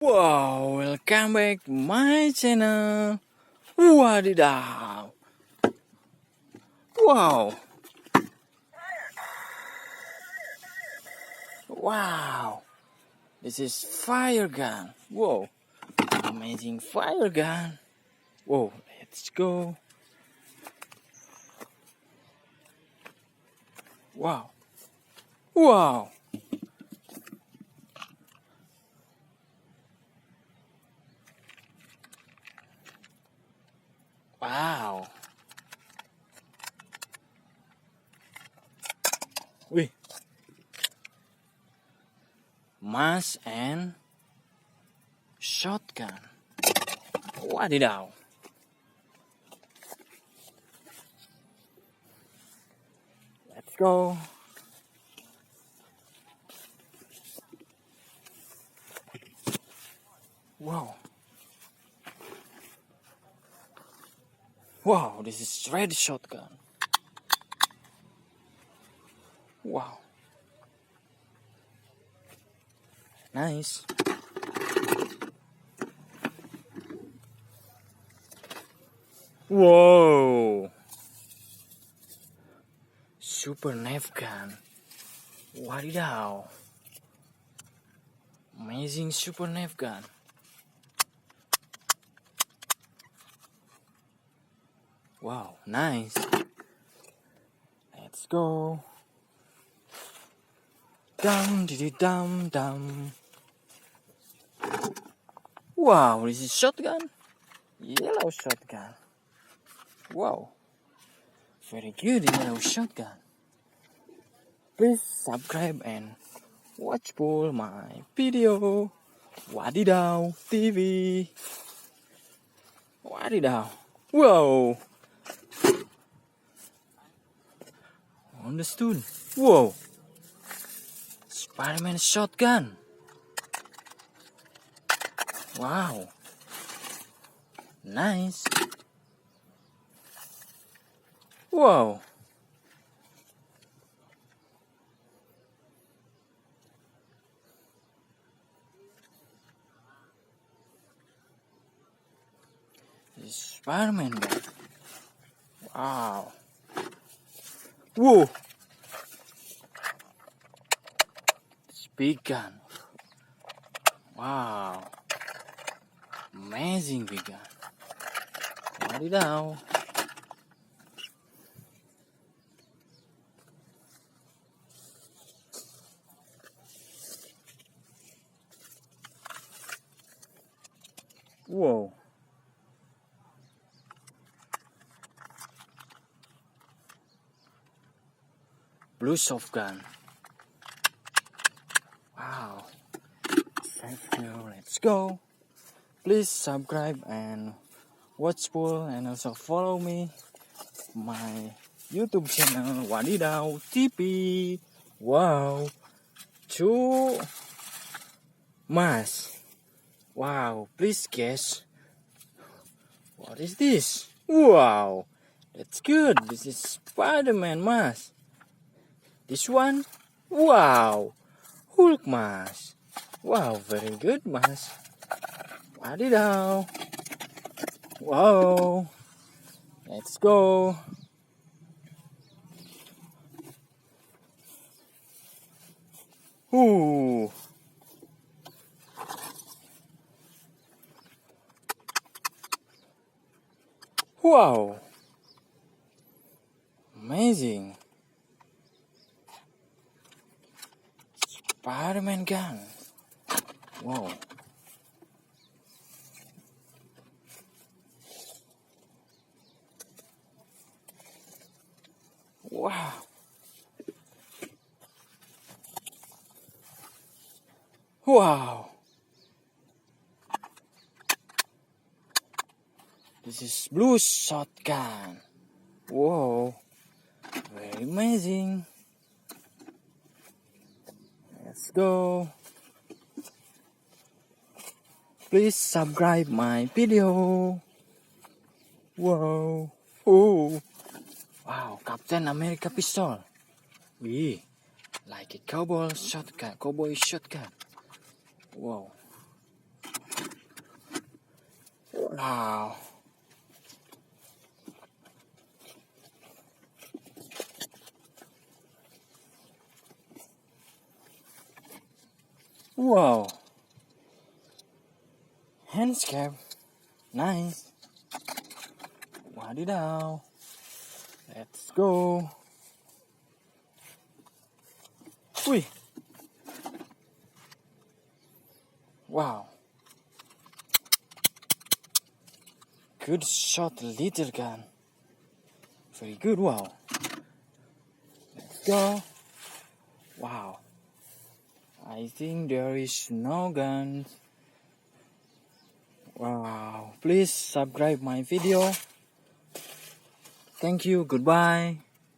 Wow, welcome back to my channel. Wadidaw. Wow. Wow. This is fire gun. Whoa. Amazing fire gun. Whoa, let's go. Wow. Wow. Wow. Wih. Mask and shotgun. Wadidaw. Let's go. Wow. Wow, this is red shotgun. Wow. Nice. Whoa. Super knife gun. Wadidaw. Amazing super knife gun. Wow, nice. Let's go. Dum diddy dum dum. Wow, this is shotgun. Yellow shotgun. Wow. Very good yellow shotgun. Please subscribe and watch for my video. Wadidaw TV. Wadidaw. Whoa. Understood. Whoa. Spiderman shotgun. Wow. Nice. Whoa. This is Spiderman gun. Wow. Whoa. It's big gun. Wow. Amazing big gun. Wadidaw. Whoa. Blue soft gun. Wow. Thank you. Let's go. Please subscribe and watch full and also follow me my YouTube channel Wadidaw TV. Wow. 2 mask. Wow. Please guess. What is this? Wow. That's good. This is Spider-Man mask. This one? Wow. Hulk mask. Wow, very good mask. Wadidaw. Wow. Let's go. Ooh. Wow. Amazing. Spider-Man gun. Wow. Wow. Wow. This is blue shotgun. Whoa. Very amazing. Let's go. Please subscribe my video. Wow. Oh. Wow, Captain America pistol. Wee. Like a cowboy shotgun. Wow. Wow. Wow. Handscape. Nice. Wadidaw. Let's go. Wih. Wow. Good shot, little gun. Very good. Wow. Let's go. Wow. I think there is no gun. Wow. Please subscribe my video. Thank you. Goodbye.